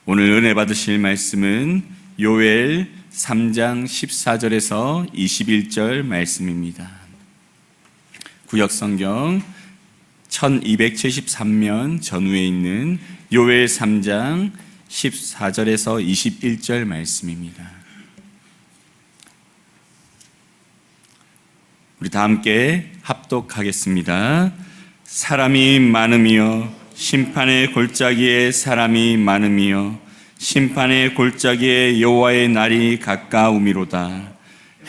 오늘 은혜 받으실 말씀은 요엘 3장 14절에서 21절 말씀입니다. 구역성경 1273면 전후에 있는 요엘 3장 14절에서 21절 말씀입니다. 우리 다 함께 합독하겠습니다. 사람이 많음이여 심판의 골짜기에 사람이 많음이여 심판의 골짜기에 여호와의 날이 가까우미로다.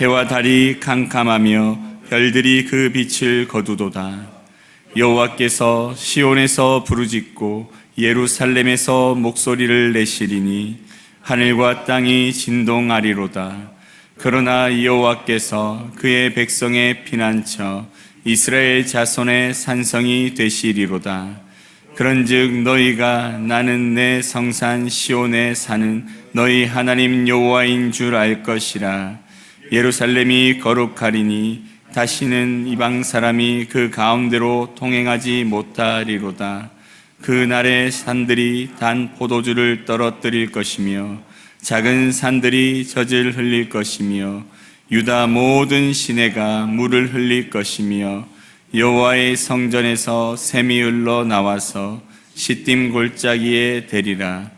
해와 달이 캄캄하며 별들이 그 빛을 거두도다. 여호와께서 시온에서 부르짖고 예루살렘에서 목소리를 내시리니 하늘과 땅이 진동하리로다. 그러나 여호와께서 그의 백성의 피난처 이스라엘 자손의 산성이 되시리로다. 그런즉 너희가 나는 내 성산 시온에 사는 너희 하나님 여호와인 줄 알 것이라. 예루살렘이 거룩하리니 다시는 이방 사람이 그 가운데로 통행하지 못하리로다. 그 날에 산들이 단 포도주를 떨어뜨릴 것이며 작은 산들이 젖을 흘릴 것이며 유다 모든 시내가 물을 흘릴 것이며 여호와의 성전에서 샘이 흘러 나와서 시딤 골짜기에 대리라.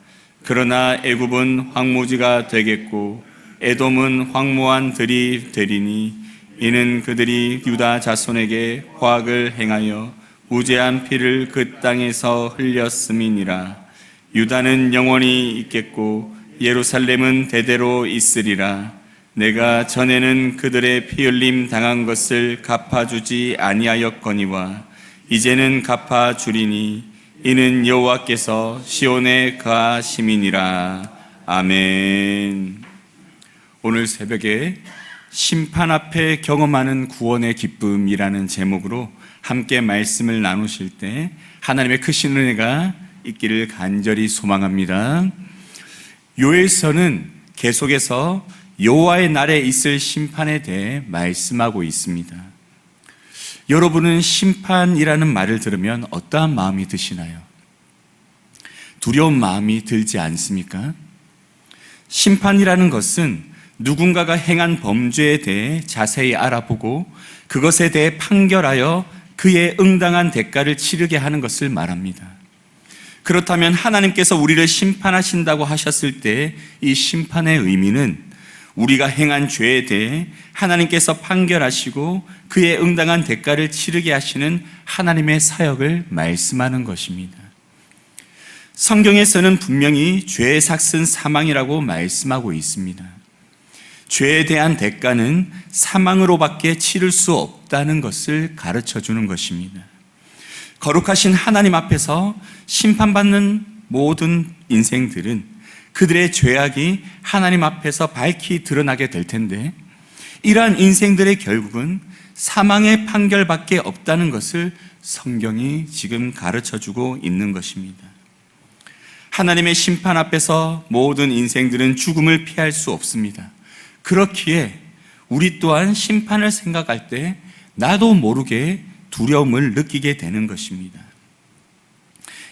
그러나 애굽은 황무지가 되겠고 에돔은 황무한 들이 되리니 이는 그들이 유다 자손에게 화학을 행하여 무죄한 피를 그 땅에서 흘렸음이니라. 유다는 영원히 있겠고 예루살렘은 대대로 있으리라. 내가 전에는 그들의 피 흘림 당한 것을 갚아주지 아니하였거니와 이제는 갚아주리니 이는 여호와께서 시온에 거하심이니라. 아멘. 오늘 새벽에 심판 앞에 경험하는 구원의 기쁨이라는 제목으로 함께 말씀을 나누실 때 하나님의 크신 은혜가 있기를 간절히 소망합니다. 요엘서는 계속해서 여호와의 날에 있을 심판에 대해 말씀하고 있습니다. 여러분은 심판이라는 말을 들으면 어떠한 마음이 드시나요? 두려운 마음이 들지 않습니까? 심판이라는 것은 누군가가 행한 범죄에 대해 자세히 알아보고 그것에 대해 판결하여 그에 응당한 대가를 치르게 하는 것을 말합니다. 그렇다면 하나님께서 우리를 심판하신다고 하셨을 때 이 심판의 의미는 우리가 행한 죄에 대해 하나님께서 판결하시고 그에 응당한 대가를 치르게 하시는 하나님의 사역을 말씀하는 것입니다. 성경에서는 분명히 죄의 삭은 사망이라고 말씀하고 있습니다. 죄에 대한 대가는 사망으로밖에 치를 수 없다는 것을 가르쳐 주는 것입니다. 거룩하신 하나님 앞에서 심판받는 모든 인생들은 그들의 죄악이 하나님 앞에서 밝히 드러나게 될 텐데 이러한 인생들의 결국은 사망의 판결밖에 없다는 것을 성경이 지금 가르쳐주고 있는 것입니다. 하나님의 심판 앞에서 모든 인생들은 죽음을 피할 수 없습니다. 그렇기에 우리 또한 심판을 생각할 때 나도 모르게 두려움을 느끼게 되는 것입니다.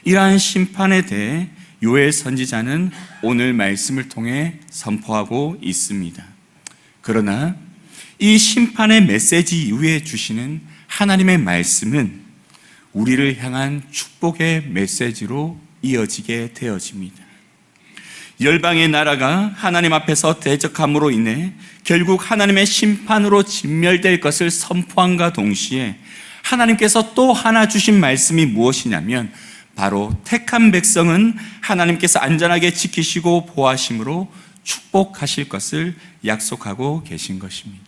이러한 심판에 대해 요엘 선지자는 오늘 말씀을 통해 선포하고 있습니다. 그러나 이 심판의 메시지 이후에 주시는 하나님의 말씀은 우리를 향한 축복의 메시지로 이어지게 되어집니다. 열방의 나라가 하나님 앞에서 대적함으로 인해 결국 하나님의 심판으로 진멸될 것을 선포함과 동시에 하나님께서 또 하나 주신 말씀이 무엇이냐면 바로 택한 백성은 하나님께서 안전하게 지키시고 보호하심으로 축복하실 것을 약속하고 계신 것입니다.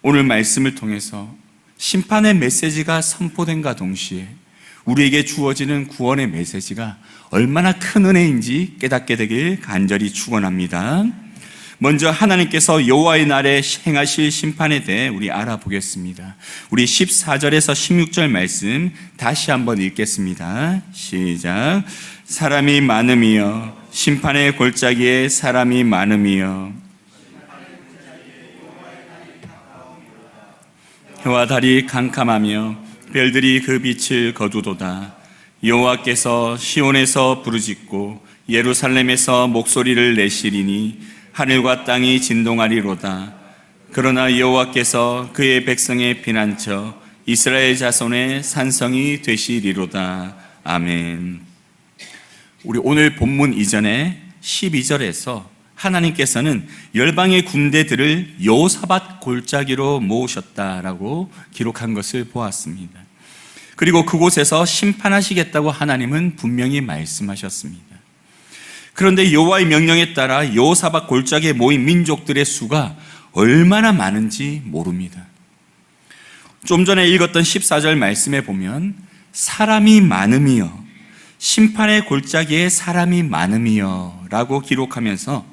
오늘 말씀을 통해서 심판의 메시지가 선포된과 동시에 우리에게 주어지는 구원의 메시지가 얼마나 큰 은혜인지 깨닫게 되길 간절히 축원합니다. 먼저 하나님께서 여호와의 날에 행하실 심판에 대해 우리 알아보겠습니다. 우리 14절에서 16절 말씀 다시 한번 읽겠습니다. 시작. 사람이 많음이여 심판의 골짜기에 사람이 많음이여 해와 달이 캄캄하며 별들이 그 빛을 거두도다. 여호와께서 시온에서 부르짖고 예루살렘에서 목소리를 내시리니 하늘과 땅이 진동하리로다. 그러나 여호와께서 그의 백성의 피난처 이스라엘 자손의 산성이 되시리로다. 아멘. 우리 오늘 본문 이전에 12절에서 하나님께서는 열방의 군대들을 여호사밧 골짜기로 모으셨다라고 기록한 것을 보았습니다. 그리고 그곳에서 심판하시겠다고 하나님은 분명히 말씀하셨습니다. 그런데 여호와의 명령에 따라 여호사밧 골짜기에 모인 민족들의 수가 얼마나 많은지 모릅니다. 좀 전에 읽었던 14절 말씀에 보면 사람이 많음이여, 심판의 골짜기에 사람이 많음이여 라고 기록하면서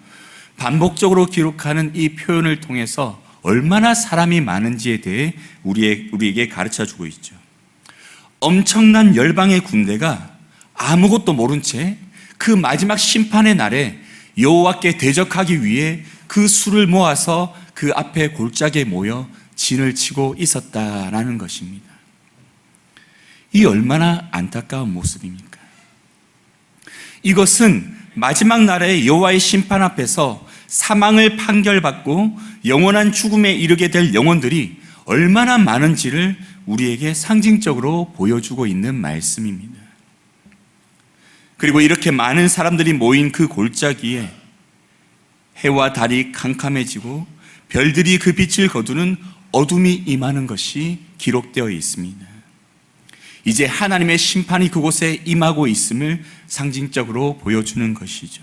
반복적으로 기록하는 이 표현을 통해서 얼마나 사람이 많은지에 대해 우리에게 가르쳐주고 있죠. 엄청난 열방의 군대가 아무것도 모른 채 그 마지막 심판의 날에 여호와께 대적하기 위해 그 수를 모아서 그 앞에 골짜기에 모여 진을 치고 있었다라는 것입니다. 이 얼마나 안타까운 모습입니까? 이것은 마지막 날에 여호와의 심판 앞에서 사망을 판결받고 영원한 죽음에 이르게 될 영혼들이 얼마나 많은지를 우리에게 상징적으로 보여주고 있는 말씀입니다. 그리고 이렇게 많은 사람들이 모인 그 골짜기에 해와 달이 캄캄해지고 별들이 그 빛을 거두는 어둠이 임하는 것이 기록되어 있습니다. 이제 하나님의 심판이 그곳에 임하고 있음을 상징적으로 보여주는 것이죠.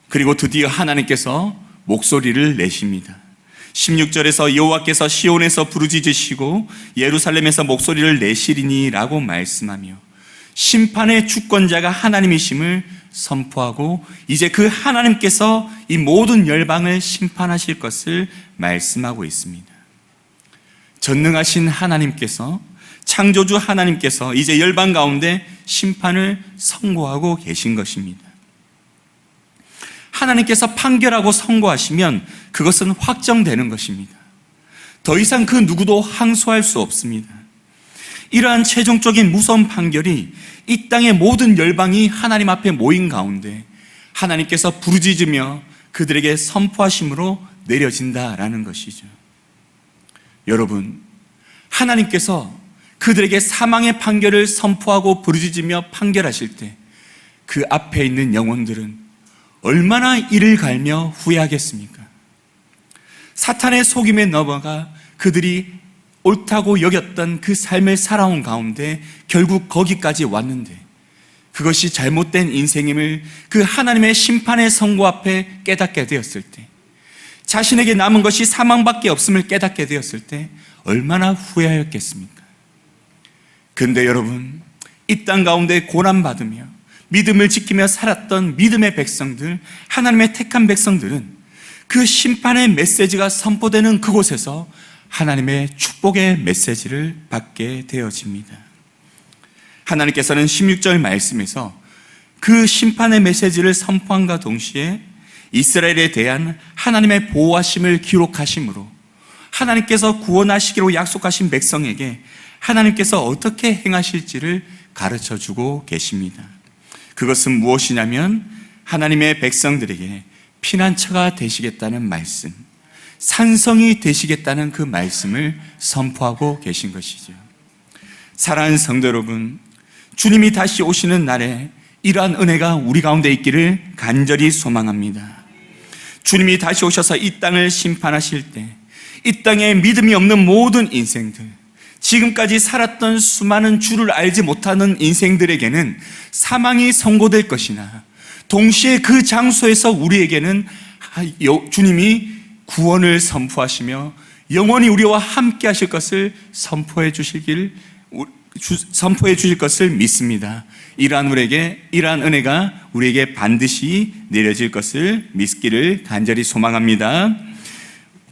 그리고 드디어 하나님께서 목소리를 내십니다. 16절에서 여호와께서 시온에서 부르짖으시고 예루살렘에서 목소리를 내시리니 라고 말씀하며 심판의 주권자가 하나님이심을 선포하고 이제 그 하나님께서 이 모든 열방을 심판하실 것을 말씀하고 있습니다. 전능하신 하나님께서, 창조주 하나님께서 이제 열방 가운데 심판을 선고하고 계신 것입니다. 하나님께서 판결하고 선고하시면 그것은 확정되는 것입니다. 더 이상 그 누구도 항소할 수 없습니다. 이러한 최종적인 무서운 판결이 이 땅의 모든 열방이 하나님 앞에 모인 가운데 하나님께서 부르짖으며 그들에게 선포하심으로 내려진다라는 것이죠. 여러분, 하나님께서 그들에게 사망의 판결을 선포하고 부르짖으며 판결하실 때 그 앞에 있는 영혼들은 얼마나 이를 갈며 후회하겠습니까? 사탄의 속임에 넘어가 그들이 옳다고 여겼던 그 삶을 살아온 가운데 결국 거기까지 왔는데 그것이 잘못된 인생임을 그 하나님의 심판의 선고 앞에 깨닫게 되었을 때, 자신에게 남은 것이 사망밖에 없음을 깨닫게 되었을 때 얼마나 후회하였겠습니까? 그런데 여러분, 이 땅 가운데 고난받으며 믿음을 지키며 살았던 믿음의 백성들, 하나님의 택한 백성들은 그 심판의 메시지가 선포되는 그곳에서 하나님의 축복의 메시지를 받게 되어집니다. 하나님께서는 16절 말씀에서 그 심판의 메시지를 선포함과 동시에 이스라엘에 대한 하나님의 보호하심을 기록하심으로 하나님께서 구원하시기로 약속하신 백성에게 하나님께서 어떻게 행하실지를 가르쳐주고 계십니다. 그것은 무엇이냐면 하나님의 백성들에게 피난처가 되시겠다는 말씀, 산성이 되시겠다는 그 말씀을 선포하고 계신 것이죠. 사랑하는 성도 여러분, 주님이 다시 오시는 날에 이러한 은혜가 우리 가운데 있기를 간절히 소망합니다. 주님이 다시 오셔서 이 땅을 심판하실 때 이 땅에 믿음이 없는 모든 인생들, 지금까지 살았던 수많은 주를 알지 못하는 인생들에게는 사망이 선고될 것이나 동시에 그 장소에서 우리에게는 주님이 구원을 선포하시며 영원히 우리와 함께 하실 것을 선포해 주실 것을 믿습니다. 이러한 은혜가 우리에게 반드시 내려질 것을 믿기를 간절히 소망합니다.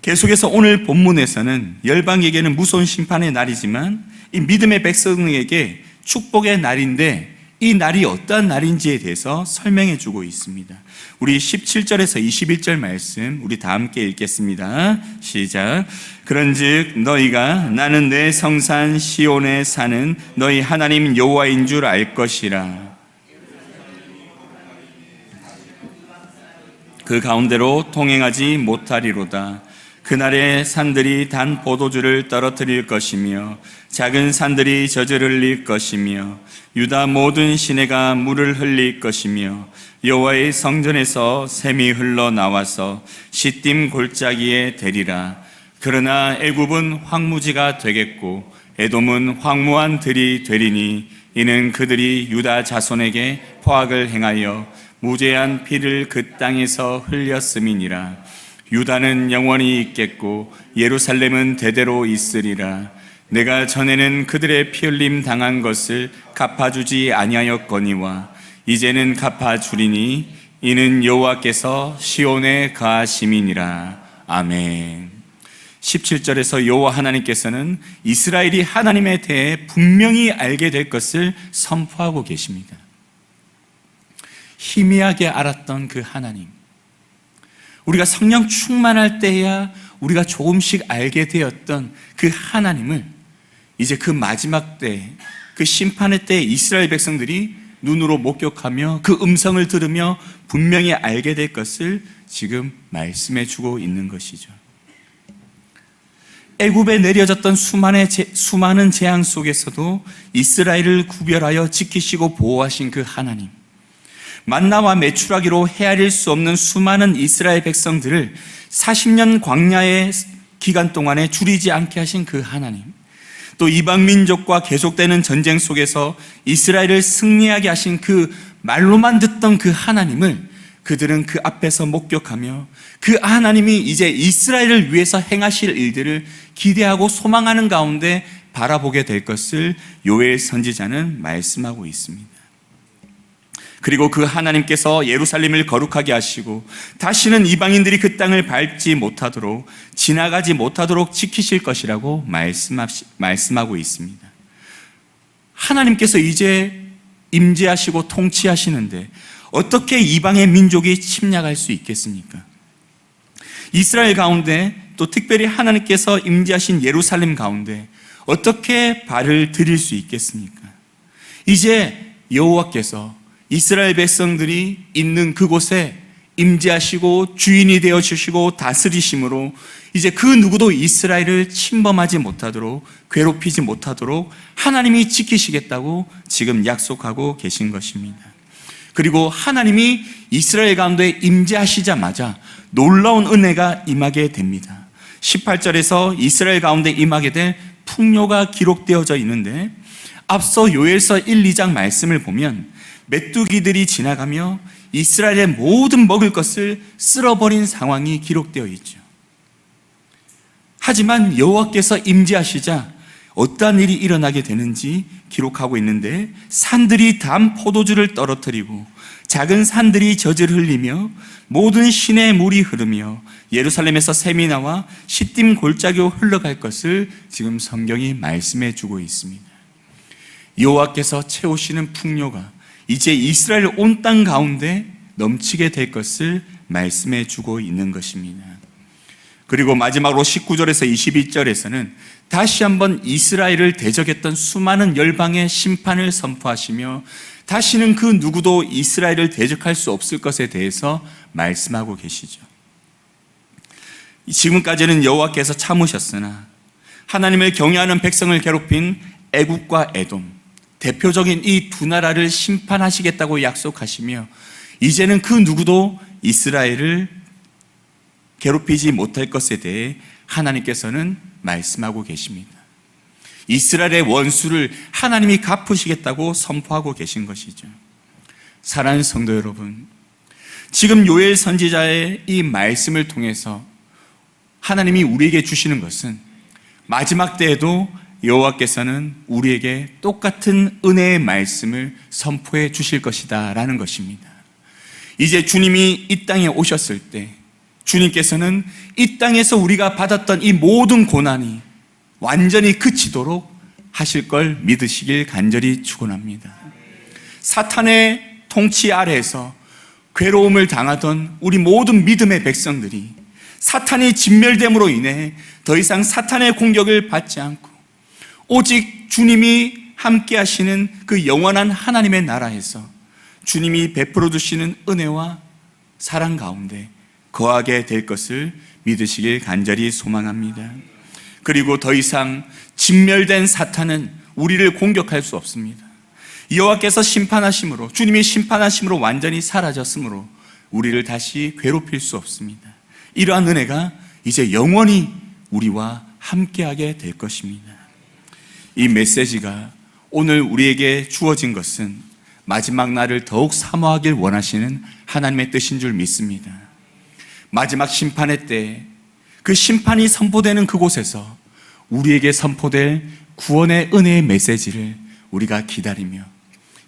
계속해서 오늘 본문에서는 열방에게는 무서운 심판의 날이지만 이 믿음의 백성에게 축복의 날인데 이 날이 어떠한 날인지에 대해서 설명해 주고 있습니다. 우리 17절에서 21절 말씀 우리 다 함께 읽겠습니다. 시작. 그런즉 너희가 나는 내 성산 시온에 사는 너희 하나님 여호와인 줄 알 것이라. 그 가운데로 통행하지 못하리로다. 그날에 산들이 단 포도주를 떨어뜨릴 것이며 작은 산들이 젖을 흘릴 것이며 유다 모든 시내가 물을 흘릴 것이며 여호와의 성전에서 샘이 흘러나와서 시딤 골짜기에 대리라. 그러나 애굽은 황무지가 되겠고 에돔은 황무한 들이 되리니 이는 그들이 유다 자손에게 포악을 행하여 무죄한 피를 그 땅에서 흘렸음이니라. 유다는 영원히 있겠고 예루살렘은 대대로 있으리라. 내가 전에는 그들의 피 흘림 당한 것을 갚아주지 아니하였거니와 이제는 갚아주리니 이는 여호와께서 시온에 거하심이니라. 아멘. 17절에서 여호와 하나님께서는 이스라엘이 하나님에 대해 분명히 알게 될 것을 선포하고 계십니다. 희미하게 알았던 그 하나님, 우리가 성령 충만할 때야 우리가 조금씩 알게 되었던 그 하나님을 이제 그 마지막 때, 그 심판의 때 이스라엘 백성들이 눈으로 목격하며 그 음성을 들으며 분명히 알게 될 것을 지금 말씀해 주고 있는 것이죠. 애굽에 내려졌던 수많은 재앙 속에서도 이스라엘을 구별하여 지키시고 보호하신 그 하나님, 만나와 메추라기로 헤아릴 수 없는 수많은 이스라엘 백성들을 40년 광야의 기간 동안에 줄이지 않게 하신 그 하나님, 또 이방 민족과 계속되는 전쟁 속에서 이스라엘을 승리하게 하신 그 말로만 듣던 그 하나님을 그들은 그 앞에서 목격하며 그 하나님이 이제 이스라엘을 위해서 행하실 일들을 기대하고 소망하는 가운데 바라보게 될 것을 요엘 선지자는 말씀하고 있습니다. 그리고 그 하나님께서 예루살렘을 거룩하게 하시고 다시는 이방인들이 그 땅을 밟지 못하도록, 지나가지 못하도록 지키실 것이라고 말씀하고 있습니다. 하나님께서 이제 임재하시고 통치하시는데 어떻게 이방의 민족이 침략할 수 있겠습니까? 이스라엘 가운데, 또 특별히 하나님께서 임재하신 예루살렘 가운데 어떻게 발을 들일 수 있겠습니까? 이제 여호와께서 이스라엘 백성들이 있는 그곳에 임재하시고 주인이 되어 주시고 다스리심으로 이제 그 누구도 이스라엘을 침범하지 못하도록, 괴롭히지 못하도록 하나님이 지키시겠다고 지금 약속하고 계신 것입니다. 그리고 하나님이 이스라엘 가운데 임재하시자마자 놀라운 은혜가 임하게 됩니다. 18절에서 이스라엘 가운데 임하게 될 풍요가 기록되어져 있는데, 앞서 요엘서 1, 2장 말씀을 보면 메뚜기들이 지나가며 이스라엘의 모든 먹을 것을 쓸어버린 상황이 기록되어 있죠. 하지만 여호와께서 임재하시자 어떠한 일이 일어나게 되는지 기록하고 있는데, 산들이 단 포도주를 떨어뜨리고 작은 산들이 젖을 흘리며 모든 시내에 물이 흐르며 예루살렘에서 샘이 나와 시딤 골짜기로 흘러갈 것을 지금 성경이 말씀해 주고 있습니다. 여호와께서 채우시는 풍요가 이제 이스라엘 온 땅 가운데 넘치게 될 것을 말씀해 주고 있는 것입니다. 그리고 마지막으로 19절에서 22절에서는 다시 한번 이스라엘을 대적했던 수많은 열방의 심판을 선포하시며 다시는 그 누구도 이스라엘을 대적할 수 없을 것에 대해서 말씀하고 계시죠. 지금까지는 여호와께서 참으셨으나 하나님을 경외하는 백성을 괴롭힌 애굽과 에돔, 대표적인 이 두 나라를 심판하시겠다고 약속하시며 이제는 그 누구도 이스라엘을 괴롭히지 못할 것에 대해 하나님께서는 말씀하고 계십니다. 이스라엘의 원수를 하나님이 갚으시겠다고 선포하고 계신 것이죠. 사랑하는 성도 여러분, 지금 요엘 선지자의 이 말씀을 통해서 하나님이 우리에게 주시는 것은 마지막 때에도 여호와께서는 우리에게 똑같은 은혜의 말씀을 선포해 주실 것이다 라는 것입니다. 이제 주님이 이 땅에 오셨을 때 주님께서는 이 땅에서 우리가 받았던 이 모든 고난이 완전히 그치도록 하실 걸 믿으시길 간절히 축원합니다. 사탄의 통치 아래에서 괴로움을 당하던 우리 모든 믿음의 백성들이 사탄이 진멸됨으로 인해 더 이상 사탄의 공격을 받지 않고 오직 주님이 함께 하시는 그 영원한 하나님의 나라에서 주님이 베풀어 주시는 은혜와 사랑 가운데 거하게 될 것을 믿으시길 간절히 소망합니다. 그리고 더 이상 진멸된 사탄은 우리를 공격할 수 없습니다. 여호와께서 심판하심으로, 주님이 심판하심으로 완전히 사라졌으므로 우리를 다시 괴롭힐 수 없습니다. 이러한 은혜가 이제 영원히 우리와 함께하게 될 것입니다. 이 메시지가 오늘 우리에게 주어진 것은 마지막 날을 더욱 사모하길 원하시는 하나님의 뜻인 줄 믿습니다. 마지막 심판의 때 그 심판이 선포되는 그곳에서 우리에게 선포될 구원의 은혜의 메시지를 우리가 기다리며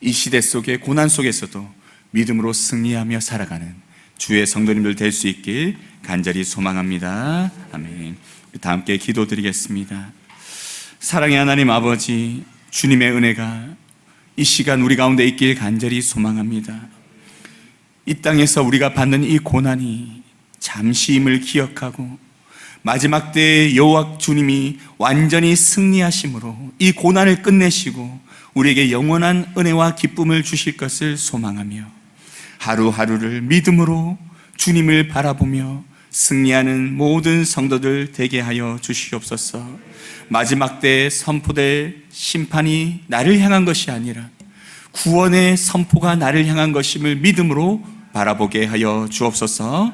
이 시대 속의 고난 속에서도 믿음으로 승리하며 살아가는 주의 성도님들 될 수 있길 간절히 소망합니다. 아멘. 다 함께 기도드리겠습니다. 사랑의 하나님 아버지, 주님의 은혜가 이 시간 우리 가운데 있길 간절히 소망합니다. 이 땅에서 우리가 받는 이 고난이 잠시임을 기억하고 마지막 때에 여호와 주님이 완전히 승리하심으로 이 고난을 끝내시고 우리에게 영원한 은혜와 기쁨을 주실 것을 소망하며 하루하루를 믿음으로 주님을 바라보며 승리하는 모든 성도들 되게 하여 주시옵소서. 마지막 때에 선포될 심판이 나를 향한 것이 아니라 구원의 선포가 나를 향한 것임을 믿음으로 바라보게 하여 주옵소서.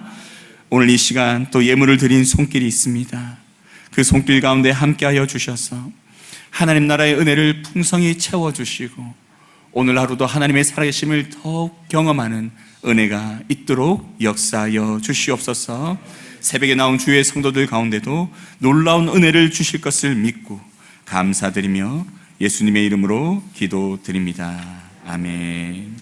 오늘 이 시간 또 예물을 드린 손길이 있습니다. 그 손길 가운데 함께하여 주셔서 하나님 나라의 은혜를 풍성히 채워주시고 오늘 하루도 하나님의 살아계심을 더욱 경험하는 은혜가 있도록 역사하여 주시옵소서. 새벽에 나온 주의 성도들 가운데도 놀라운 은혜를 주실 것을 믿고 감사드리며 예수님의 이름으로 기도드립니다. 아멘.